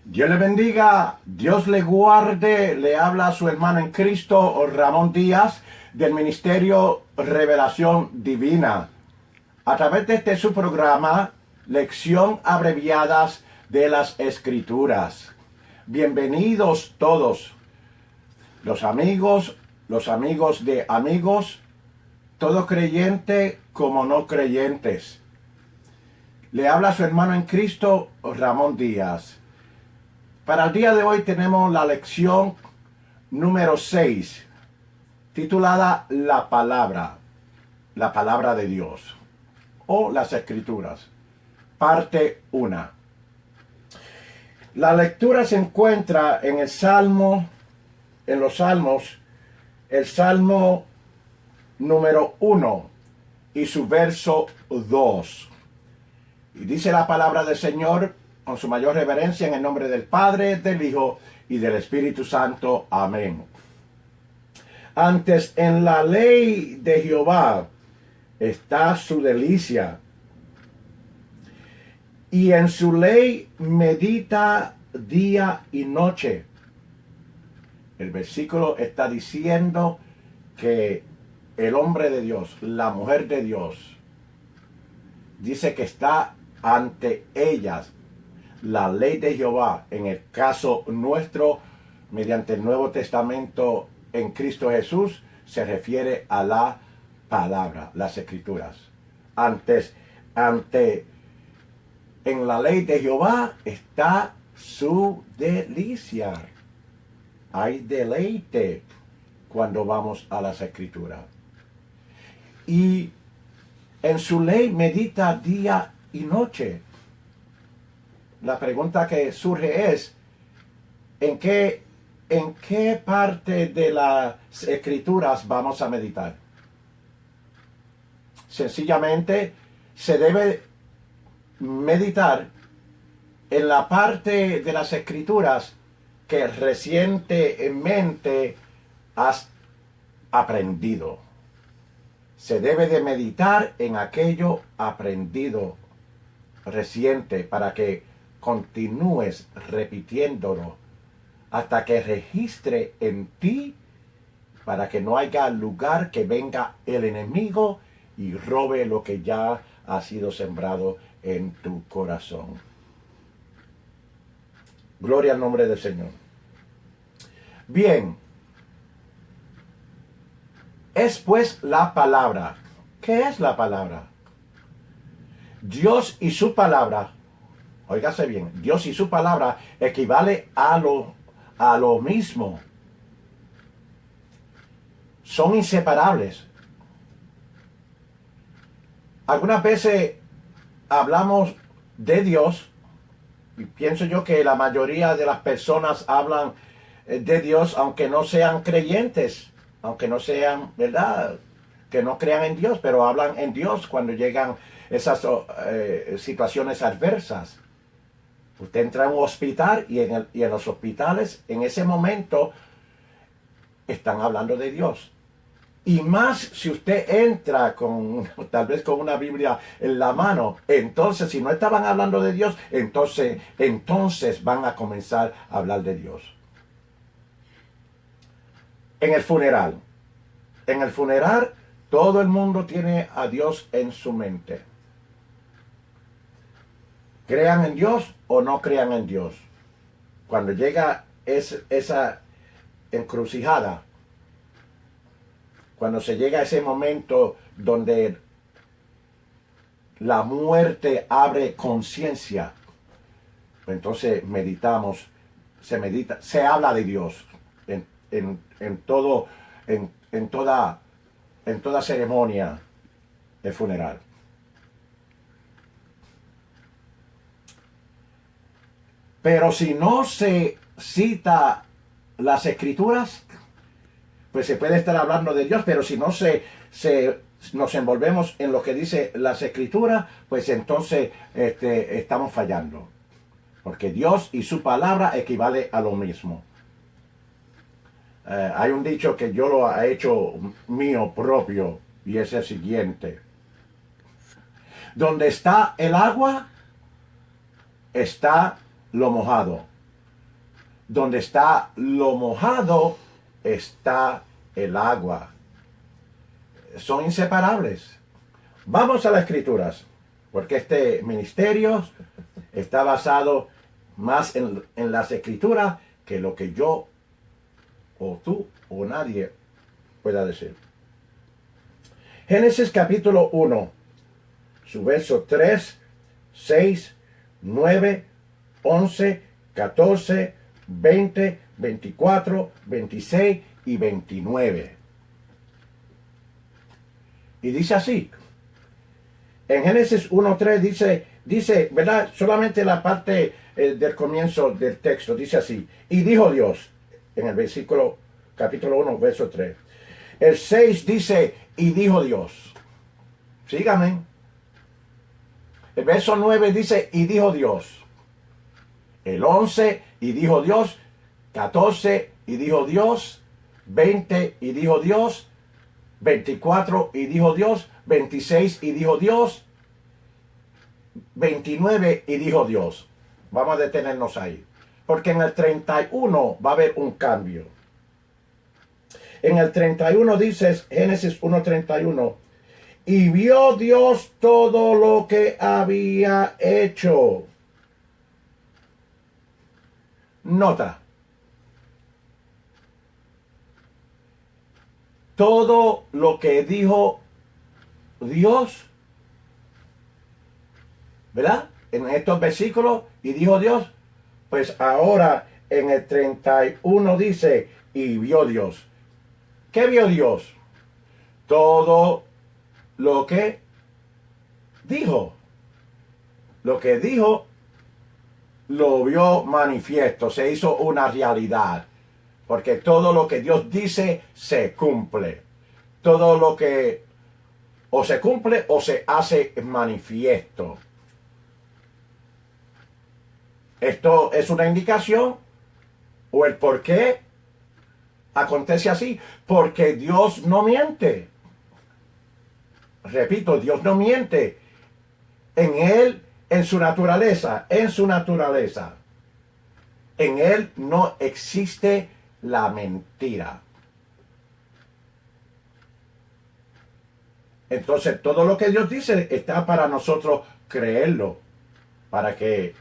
Dios le bendiga, Dios le guarde, le habla a su hermano en Cristo, Ramón Díaz, del Ministerio Revelación Divina. A través de este su programa, Lección Abreviadas de las Escrituras. Bienvenidos todos, los amigos de amigos, todo creyente como no creyentes. Le habla a su hermano en Cristo, Ramón Díaz. Para el día de hoy tenemos la lección número 6, titulada La Palabra de Dios, o las Escrituras, parte 1. La lectura se encuentra en los Salmos, el Salmo número 1 y su verso 2. Y dice la palabra del Señor con su mayor reverencia en el nombre del Padre, del Hijo y del Espíritu Santo. Amén. Antes en la ley de Jehová está su delicia, y en su ley medita día y noche. El versículo está diciendo que el hombre de Dios, la mujer de Dios, dice que está ante ellas la ley de Jehová. En el caso nuestro, mediante el Nuevo Testamento en Cristo Jesús, se refiere a la palabra, las Escrituras. En la ley de Jehová está su delicia. Hay deleite cuando vamos a las Escrituras. Y en su ley medita día y noche. La pregunta que surge es, ¿en qué parte de las Escrituras vamos a meditar? Sencillamente, se debe meditar en la parte de las Escrituras que recientemente has aprendido. Se debe de meditar en aquello aprendido reciente para que continúes repitiéndolo hasta que registre en ti, para que no haya lugar que venga el enemigo y robe lo que ya ha sido sembrado en tu corazón. Gloria al nombre del Señor. Bien, es pues la palabra. ¿Qué es la palabra? Dios y su palabra, óigase bien, Dios y su palabra equivale a lo mismo. Son inseparables. Algunas veces hablamos de Dios, y pienso yo que la mayoría de las personas hablan de Dios, aunque no sean creyentes, aunque no sean, ¿verdad?, que no crean en Dios, pero hablan en Dios cuando llegan esas situaciones adversas. Usted entra a un hospital y en los hospitales en ese momento están hablando de Dios. Y más si usted entra tal vez con una Biblia en la mano, entonces si no estaban hablando de Dios, entonces van a comenzar a hablar de Dios. En el funeral todo el mundo tiene a Dios en su mente. Crean en Dios o no crean en Dios. Cuando llega esa encrucijada, cuando se llega a ese momento donde la muerte abre conciencia, pues entonces meditamos, se habla de Dios en toda ceremonia de funeral. Pero si no se cita las Escrituras, pues se puede estar hablando de Dios, pero si no nos envolvemos en lo que dice las Escrituras, pues entonces estamos fallando. Porque Dios y su palabra equivale a lo mismo. Hay un dicho que yo lo he hecho mío propio, y es el siguiente: donde está el agua, está lo mojado. donde está lo mojado, está el agua. Son inseparables. Vamos a las Escrituras, porque este ministerio está basado más en las Escrituras que lo que yo o tú o nadie pueda decir. Génesis capítulo 1, su verso 3, 6, 9, 11, 14, 20, 24, 26 y 29. Y dice así. En Génesis 1:3 dice, ¿verdad? Solamente la parte del comienzo del texto dice así. Y dijo Dios, en el versículo, capítulo 1, verso 3. El 6 dice, y dijo Dios. Síganme. El verso 9 dice, y dijo Dios. El 11, y dijo Dios. 14, y dijo Dios. 20, y dijo Dios. 24, y dijo Dios. 26, y dijo Dios. 29, y dijo Dios. Vamos a detenernos ahí. Porque en el 31 va a haber un cambio. En el 31 dice, Génesis 1:31, y vio Dios todo lo que había hecho. Nota. Todo lo que dijo Dios, ¿verdad? En estos versículos, y dijo Dios, pues ahora en el 31 dice, y vio Dios. ¿Qué vio Dios? Todo lo que dijo. Lo que dijo lo vio manifiesto, se hizo una realidad. Porque todo lo que Dios dice se cumple. Todo lo que o se cumple o se hace manifiesto. Esto es una indicación o el por qué acontece así. Porque Dios no miente. Repito, Dios no miente. En Él, en su naturaleza. En Él no existe la mentira. Entonces todo lo que Dios dice está para nosotros creerlo, para que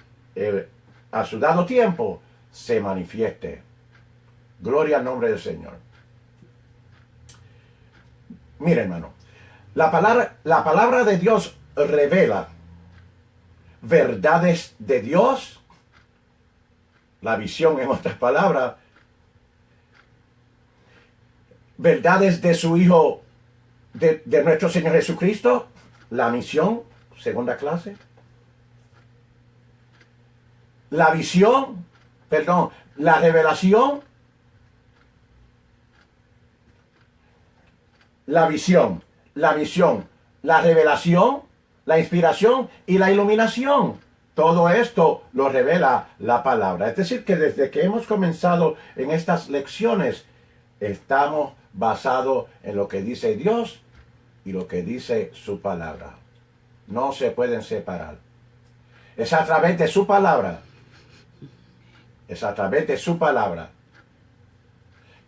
a su dado tiempo se manifieste. Gloria al nombre del Señor. Mire, hermano, la palabra de Dios revela verdades de Dios, la visión en otras palabras, verdades de su Hijo, de nuestro Señor Jesucristo, la misión, segunda clase, la visión, la revelación, la visión, la misión, la revelación, la inspiración y la iluminación. Todo esto lo revela la palabra. Es decir, que desde que hemos comenzado en estas lecciones, estamos basados en lo que dice Dios y lo que dice su palabra. No se pueden separar. Es a través de su palabra. Es a través de su palabra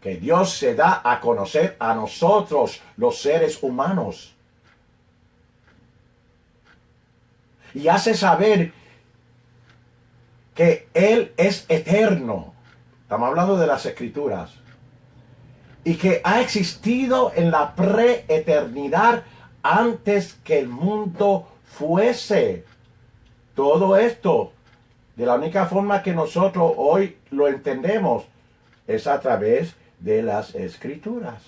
que Dios se da a conocer a nosotros, los seres humanos. Y hace saber que Él es eterno. Estamos hablando de las Escrituras. Y que ha existido en la preeternidad antes que el mundo fuese. Todo esto, de la única forma que nosotros hoy lo entendemos, es a través de las Escrituras.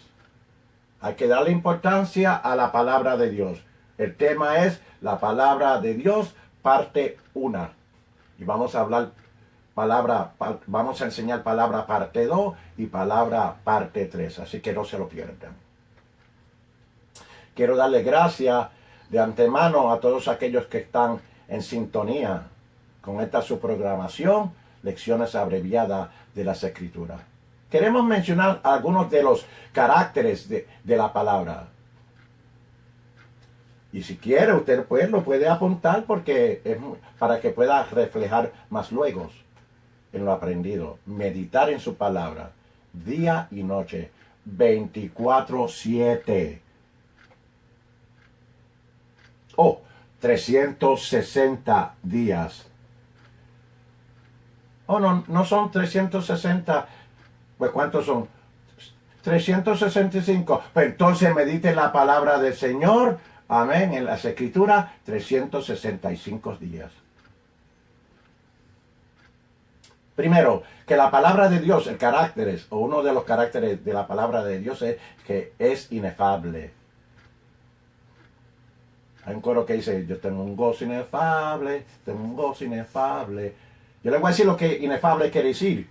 Hay que darle importancia a la palabra de Dios. El tema es la palabra de Dios, parte 1. Y vamos a hablar vamos a enseñar palabra parte 2 y palabra parte 3. Así que no se lo pierdan. Quiero darle gracias de antemano a todos aquellos que están en sintonía con esta su programación, lecciones abreviadas de las Escrituras. Queremos mencionar algunos de los caracteres de la palabra. Y si quiere, usted pues lo puede apuntar porque es para que pueda reflejar más luego. en lo aprendido, meditar en su palabra, día y noche, 24/7. 360 días. No son 360. Pues ¿cuántos son? 365. Pues entonces medite la palabra del Señor. Amén. En las Escrituras, 365 días. Primero, que la palabra de Dios, el carácter, o uno de los caracteres de la palabra de Dios es que es inefable. Hay un coro que dice, yo tengo un gozo inefable, tengo un gozo inefable. Yo les voy a decir lo que inefable quiere decir.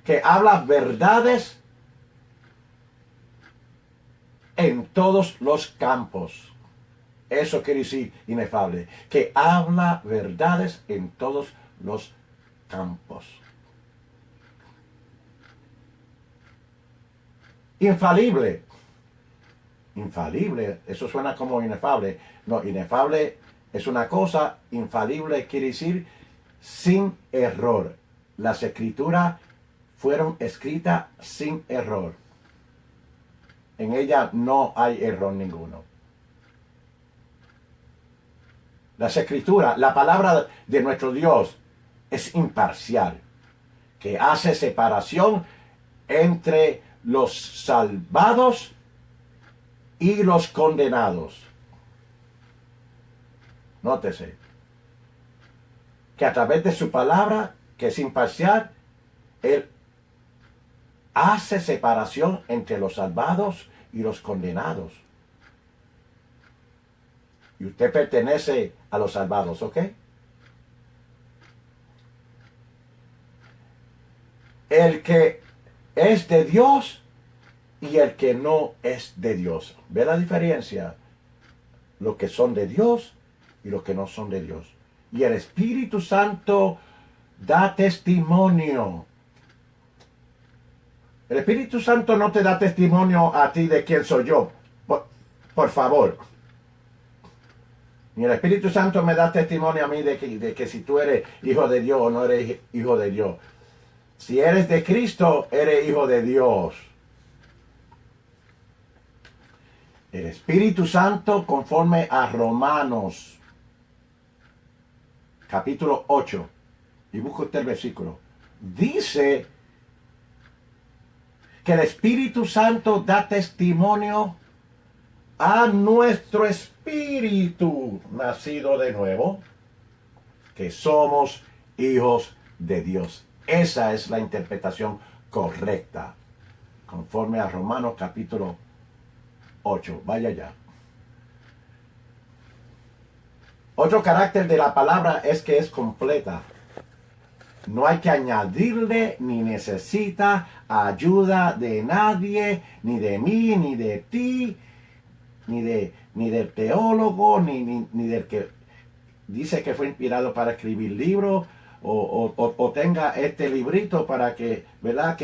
Que habla verdades en todos los campos. Eso quiere decir inefable. Que habla verdades en todos los campos. Infalible. Infalible, eso suena como inefable. No, inefable es una cosa, infalible quiere decir sin error. Las Escrituras fueron escritas sin error. En ella no hay error ninguno. Las Escrituras, la palabra de nuestro Dios es imparcial, que hace separación entre los salvados y los condenados. Nótese que a través de su palabra, que es imparcial, Él hace separación entre los salvados y los condenados. Y usted pertenece a los salvados, ¿ok? El que es de Dios y el que no es de Dios. ¿Ve la diferencia? Los que son de Dios y los que no son de Dios. Y el Espíritu Santo da testimonio. El Espíritu Santo no te da testimonio a ti de quién soy yo. Por favor. Ni el Espíritu Santo me da testimonio a mí de que si tú eres hijo de Dios o no eres hijo de Dios. Si eres de Cristo, eres hijo de Dios. El Espíritu Santo, conforme a Romanos, capítulo 8, y busca usted el versículo, dice que el Espíritu Santo da testimonio a nuestro espíritu nacido de nuevo, que somos hijos de Dios. Esa es la interpretación correcta, conforme a Romanos capítulo 8. Vaya ya. Otro carácter de la palabra es que es completa. No hay que añadirle ni necesita ayuda de nadie, ni de mí, ni de ti, ni del teólogo, ni del que dice que fue inspirado para escribir libros, o tenga este librito para que, ¿verdad?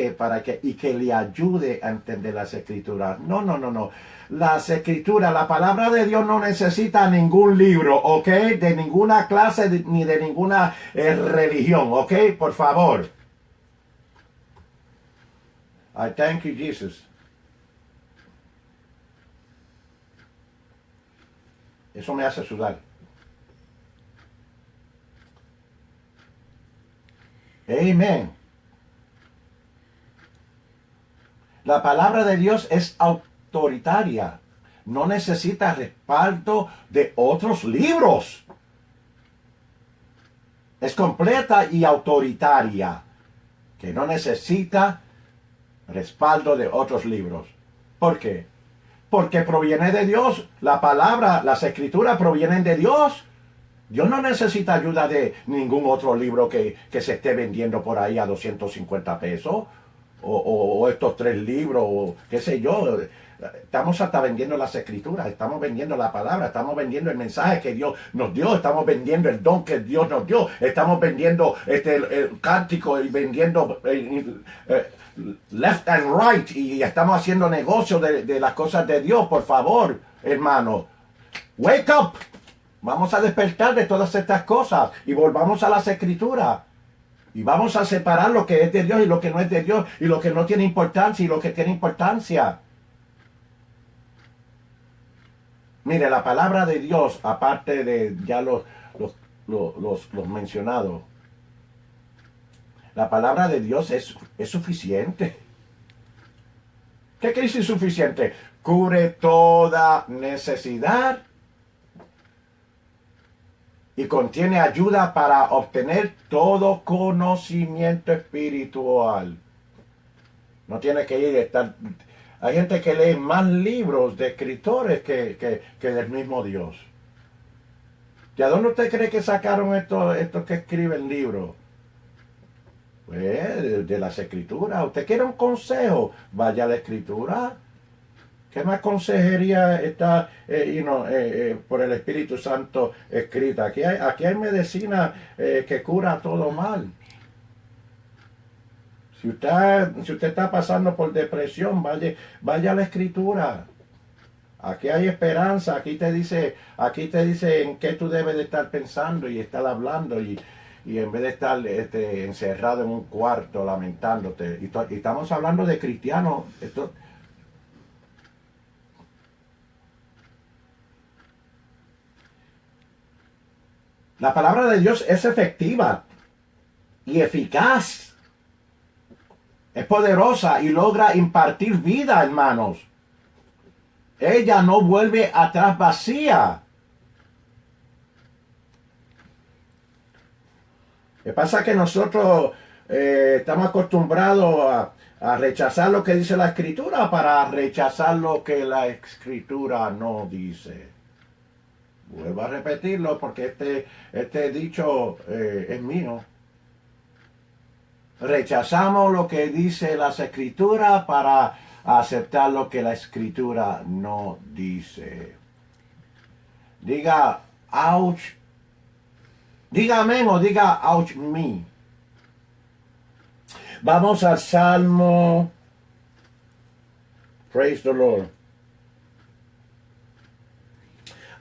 Y que le ayude a entender las Escrituras. No. Las Escrituras, la palabra de Dios no necesita ningún libro, ¿ok? De ninguna clase ni de ninguna religión, ¿ok? Por favor. I thank you, Jesus. Eso me hace sudar. Amén. La palabra de Dios es autoritaria. No necesita respaldo de otros libros. Es completa y autoritaria, que no necesita respaldo de otros libros. ¿Por qué? Porque proviene de Dios. La palabra, las Escrituras provienen de Dios. Dios no necesita ayuda de ningún otro libro que se esté vendiendo por ahí a 250 pesos. O estos 3 libros, o qué sé yo. Estamos hasta vendiendo las Escrituras, estamos vendiendo la palabra, estamos vendiendo el mensaje que Dios nos dio, estamos vendiendo el don que Dios nos dio, estamos vendiendo el cántico y vendiendo left and right, y estamos haciendo negocio de las cosas de Dios. Por favor, hermano, wake up. Vamos a despertar de todas estas cosas y volvamos a las Escrituras. Y vamos a separar lo que es de Dios y lo que no es de Dios, y lo que no tiene importancia y lo que tiene importancia. Mire, la palabra de Dios, aparte de ya los mencionados, la palabra de Dios es suficiente. ¿Qué quiere decir suficiente? Cubre toda necesidad y contiene ayuda para obtener todo conocimiento espiritual. No tiene que ir a estar... Hay gente que lee más libros de escritores que del mismo Dios. ¿De dónde usted cree que sacaron estos que escriben libros? Pues de las escrituras. ¿Usted quiere un consejo? Vaya a la escritura. ¿Qué más consejería está por el Espíritu Santo escrita? Aquí hay medicina que cura todo mal. Si usted está pasando por depresión, vaya a la escritura. Aquí hay esperanza, aquí te dice en qué tú debes de estar pensando y estar hablando y en vez de estar encerrado en un cuarto lamentándote. Y estamos hablando de cristianos. La palabra de Dios es efectiva y eficaz. Es poderosa y logra impartir vida, hermanos. Ella no vuelve atrás vacía. Lo que pasa es que nosotros estamos acostumbrados a rechazar lo que dice la Escritura para rechazar lo que la Escritura no dice. Vuelvo a repetirlo porque este dicho es mío. Rechazamos lo que dice las Escrituras para aceptar lo que la Escritura no dice. Diga ouch. Diga amén o diga ouch me. Vamos al Salmo. Praise the Lord.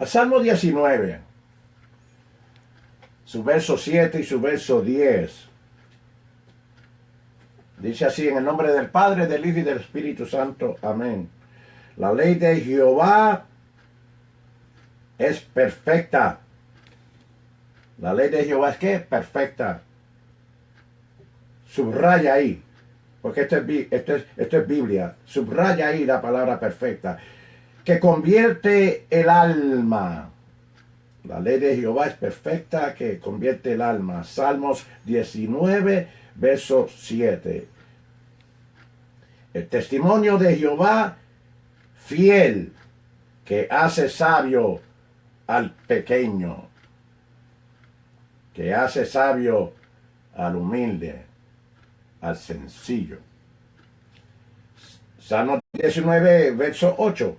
Al Salmo 19. Su verso 7 y su verso 10. Dice así, en el nombre del Padre, del Hijo y del Espíritu Santo. Amén. La ley de Jehová es perfecta. La ley de Jehová es ¿qué? Perfecta. Subraya ahí, porque esto es Biblia. Subraya ahí la palabra perfecta. Que convierte el alma. La ley de Jehová es perfecta, que convierte el alma. Salmos 19, verso 7. El testimonio de Jehová fiel, que hace sabio al pequeño, que hace sabio al humilde, al sencillo. Salmo 19, verso 8.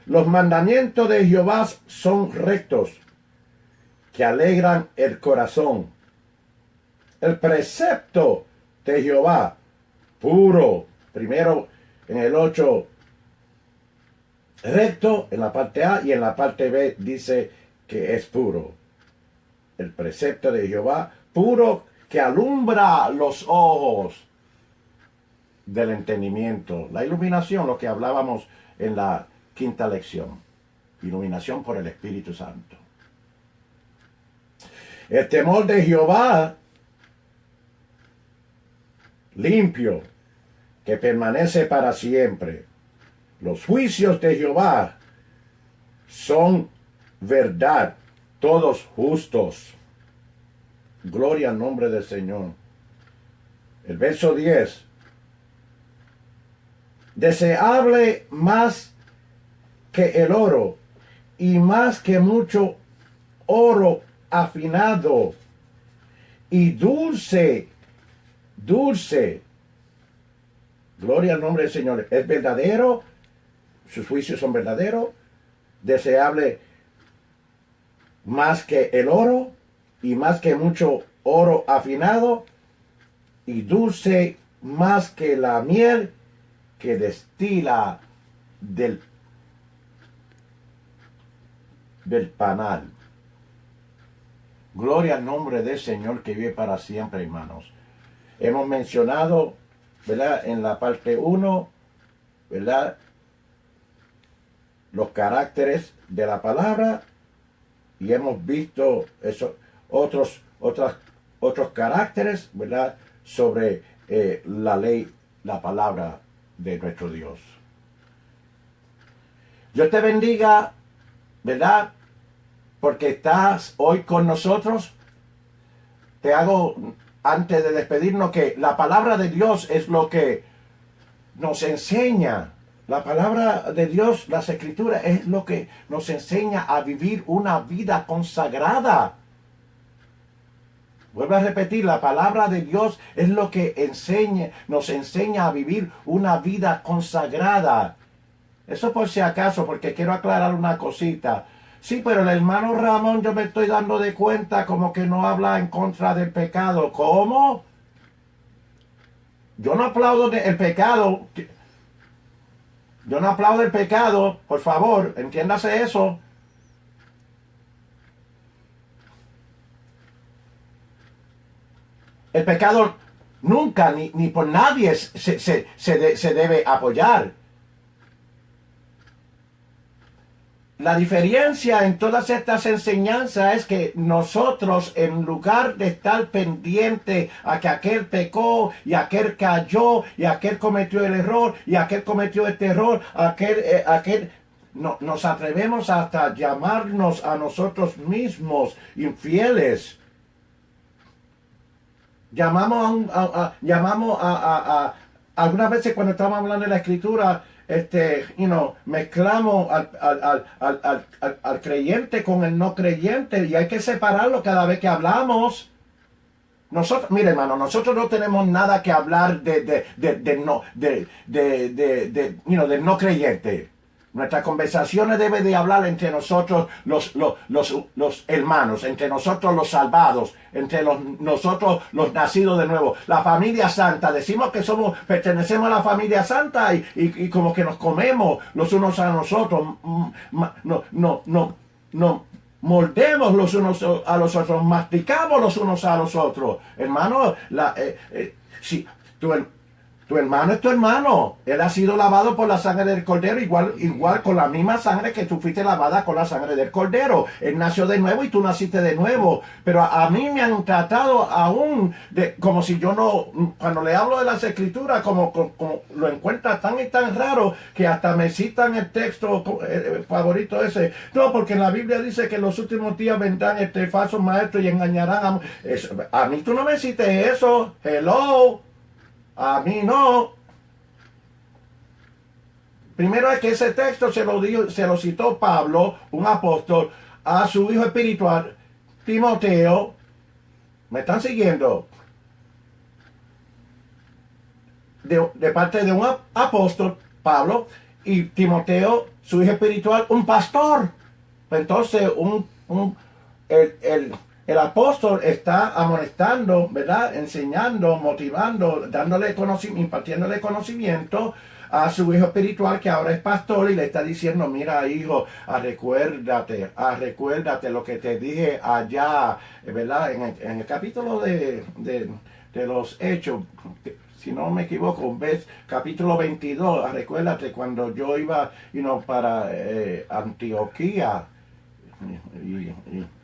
Los mandamientos de Jehová son rectos, que alegran el corazón. El precepto de Jehová, puro. Primero en el 8, recto en la parte A, y en la parte B dice que es puro. El precepto de Jehová, puro, que alumbra los ojos del entendimiento. La iluminación, lo que hablábamos en la quinta lección. Iluminación por el Espíritu Santo. El temor de Jehová, limpio, que permanece para siempre. Los juicios de Jehová son verdad, todos justos. Gloria al nombre del Señor. El verso 10. Deseable más que el oro y más que mucho oro afinado y dulce. Gloria al nombre del Señor. Es verdadero, sus juicios son verdaderos, deseable más que el oro y más que mucho oro afinado y dulce más que la miel que destila del panal. Gloria al nombre del Señor que vive para siempre, hermanos. hemos mencionado, ¿verdad? En la parte 1, ¿verdad? Los caracteres de la palabra, y hemos visto esos otros caracteres, ¿verdad? Sobre la ley, la palabra de nuestro Dios. Dios te bendiga, ¿verdad? Porque estás hoy con nosotros. Te hago, antes de despedirnos, que la palabra de Dios es lo que nos enseña. La palabra de Dios, las escrituras, es lo que nos enseña a vivir una vida consagrada. Vuelvo a repetir, la palabra de Dios es lo que nos enseña a vivir una vida consagrada. Eso por si acaso, porque quiero aclarar una cosita. Sí, pero el hermano Ramón, yo me estoy dando de cuenta como que no habla en contra del pecado. ¿Cómo? Yo no aplaudo el pecado. Yo no aplaudo el pecado, por favor, entiéndase eso. El pecado nunca, ni por nadie se debe apoyar. La diferencia en todas estas enseñanzas es que nosotros, en lugar de estar pendiente a que aquel pecó y aquel cayó y aquel cometió el error y aquel cometió este error, nos atrevemos hasta llamarnos a nosotros mismos infieles. Llamamos algunas veces cuando estamos hablando de la escritura, mezclamos al creyente con el no creyente, y hay que separarlo cada vez que hablamos. Nosotros, mire hermano, nosotros no tenemos nada que hablar del no creyente. Nuestras conversaciones deben de hablar entre nosotros los hermanos, entre nosotros los salvados, entre nosotros los nacidos de nuevo. La familia santa, decimos que pertenecemos a la familia santa y como que nos comemos los unos a nosotros. No moldemos los unos a los otros, masticamos los unos a los otros. Hermano, si tu hermano es tu hermano. Él ha sido lavado por la sangre del Cordero, igual con la misma sangre que tú fuiste lavada con la sangre del Cordero. Él nació de nuevo y tú naciste de nuevo. Pero a mí me han tratado aún como si yo no, cuando le hablo de las escrituras, como lo encuentra tan y tan raro que hasta me citan el texto favorito ese. No, porque en la Biblia dice que en los últimos días vendrán falsos maestros y engañarán a mí tú no me cites eso. Hello. A mí no. Primero es que ese texto se lo citó Pablo, un apóstol, a su hijo espiritual, Timoteo. ¿Me están siguiendo? De parte de un apóstol, Pablo, y Timoteo, su hijo espiritual, un pastor. Entonces, el apóstol está amonestando, ¿verdad? Enseñando, motivando, impartiéndole conocimiento a su hijo espiritual, que ahora es pastor, y le está diciendo: mira, hijo, recuérdate lo que te dije allá, ¿verdad? En el capítulo de los Hechos, si no me equivoco, capítulo 22, recuérdate cuando yo iba para Antioquía,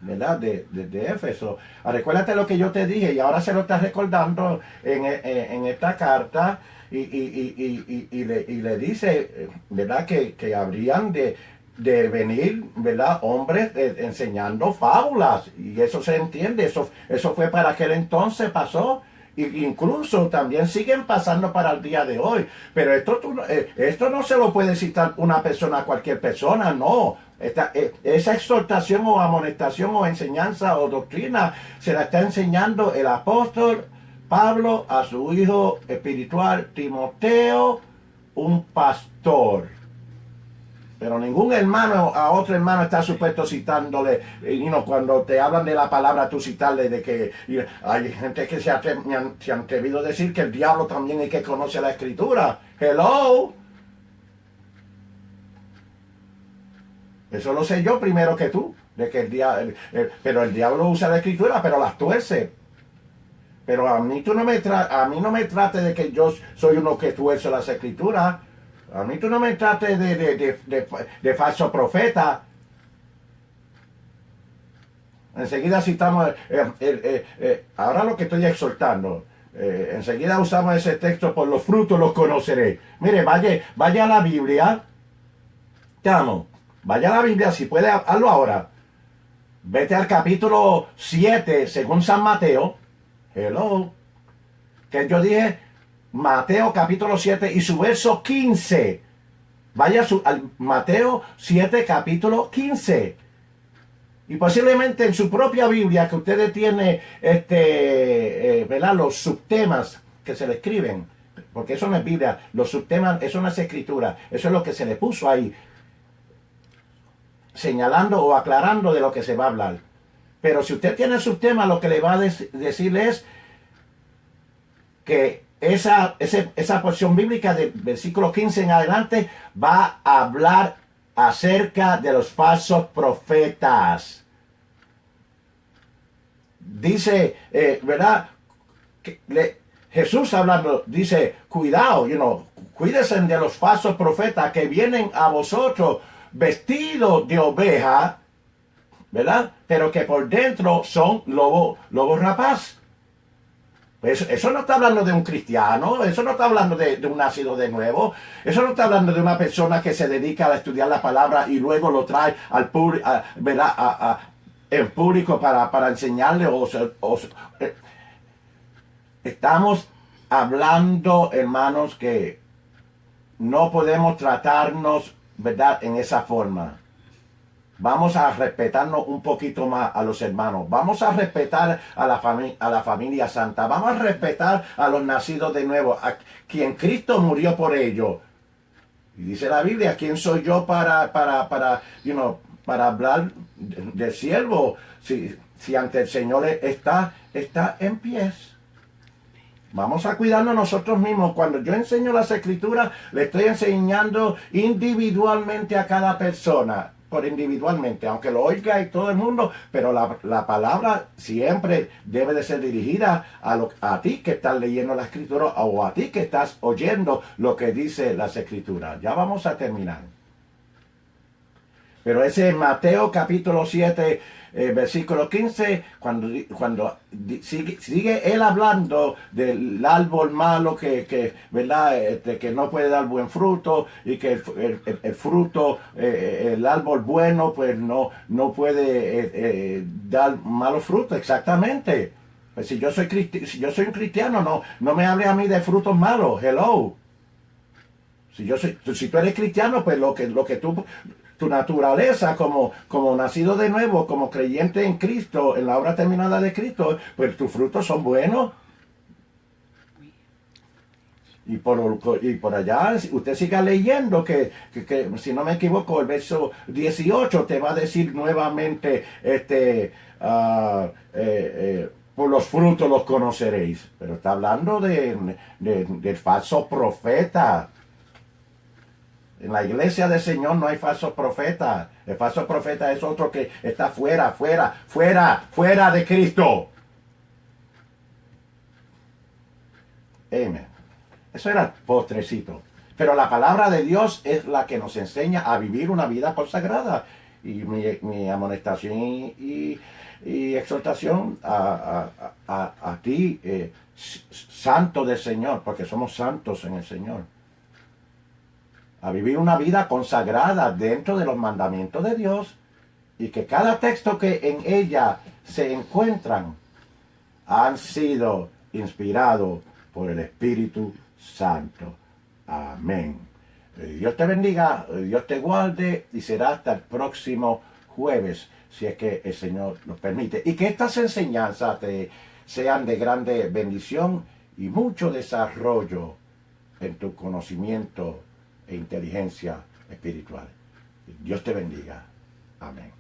¿verdad? De Éfeso. Recuérdate lo que yo te dije, y ahora se lo estás recordando en esta carta, y le dice, ¿verdad? Que habrían de venir, ¿verdad? Hombres enseñando fábulas, y eso se entiende, eso fue para aquel entonces, pasó. Incluso también siguen pasando para el día de hoy. Pero esto no se lo puede citar una persona a cualquier persona, no. Esa exhortación o amonestación o enseñanza o doctrina se la está enseñando el apóstol Pablo a su hijo espiritual Timoteo, un pastor. Pero ningún hermano a otro hermano está supuesto citándole. Cuando te hablan de la palabra, tú citarle de que hay gente que se han atrevido a decir que el diablo también es que conoce la escritura. Hello. Eso lo sé yo primero que tú. De que pero el diablo usa la escritura, pero las tuerce. Pero a mí a mí no me trates de que yo soy uno que tuerce las escrituras. A mí tú no me trates de falso profeta. Enseguida citamos, ahora lo que estoy exhortando, enseguida usamos ese texto, por los frutos los conoceré. Mire, vaya a la Biblia, vaya a la Biblia, si puede, hazlo ahora. Vete al capítulo 7, según San Mateo. Hello. Que yo dije, Mateo capítulo 7 y su verso 15. Vaya al Mateo 7 capítulo 15. Y posiblemente en su propia Biblia, que ustedes tienen, ¿verdad? Los subtemas que se le escriben, porque eso no es Biblia, los subtemas, eso no es escritura, eso es lo que se le puso ahí, señalando o aclarando de lo que se va a hablar. Pero si usted tiene subtema, lo que le va a decir es que esa porción bíblica del versículo 15 en adelante va a hablar acerca de los falsos profetas. Dice, ¿verdad? Jesús hablando, dice, cuidado, cuídense de los falsos profetas que vienen a vosotros vestidos de oveja, ¿verdad? Pero que por dentro son lobos rapaz. Eso no está hablando de un cristiano, eso no está hablando de un nacido de nuevo, eso no está hablando de una persona que se dedica a estudiar la palabra y luego lo trae al público, ¿verdad? En público para enseñarle. Estamos hablando, hermanos, que no podemos tratarnos, ¿verdad?, en esa forma. Vamos a respetarnos un poquito más a los hermanos. Vamos a respetar a la familia santa. Vamos a respetar a los nacidos de nuevo, a quien Cristo murió por ellos. Y dice la Biblia, ¿quién soy yo para hablar del siervo? Si ante el Señor está en pies. Vamos a cuidarnos nosotros mismos. Cuando yo enseño las escrituras, le estoy enseñando individualmente a cada persona. Por individualmente, aunque lo oiga y todo el mundo, pero la palabra siempre debe de ser dirigida a ti que estás leyendo la escritura o a ti que estás oyendo lo que dice las escrituras. Ya vamos a terminar. Pero ese Mateo capítulo 7, versículo 15, cuando sigue él hablando del árbol malo ¿verdad? Que no puede dar buen fruto y que el fruto, el árbol bueno, pues no puede dar malos frutos, exactamente. Pues si yo soy un cristiano, no me hable a mí de frutos malos, hello. Si tú eres cristiano, pues lo que tu naturaleza como nacido de nuevo, como creyente en Cristo, en la obra terminada de Cristo, pues tus frutos son buenos. Y por allá, usted siga leyendo que si no me equivoco, el verso 18 te va a decir nuevamente, por los frutos los conoceréis. Pero está hablando del falso profeta. En la iglesia del Señor no hay falsos profetas. El falso profeta es otro que está fuera de Cristo. Amén. Eso era postrecito. Pero la palabra de Dios es la que nos enseña a vivir una vida consagrada. Y mi amonestación y exhortación a ti, santo del Señor, porque somos santos en el Señor. A vivir una vida consagrada dentro de los mandamientos de Dios y que cada texto que en ella se encuentran han sido inspirados por el Espíritu Santo. Amén. Dios te bendiga, Dios te guarde y será hasta el próximo jueves, si es que el Señor nos permite. Y que estas enseñanzas sean de grande bendición y mucho desarrollo en tu conocimiento e inteligencia espiritual. Dios te bendiga. Amén.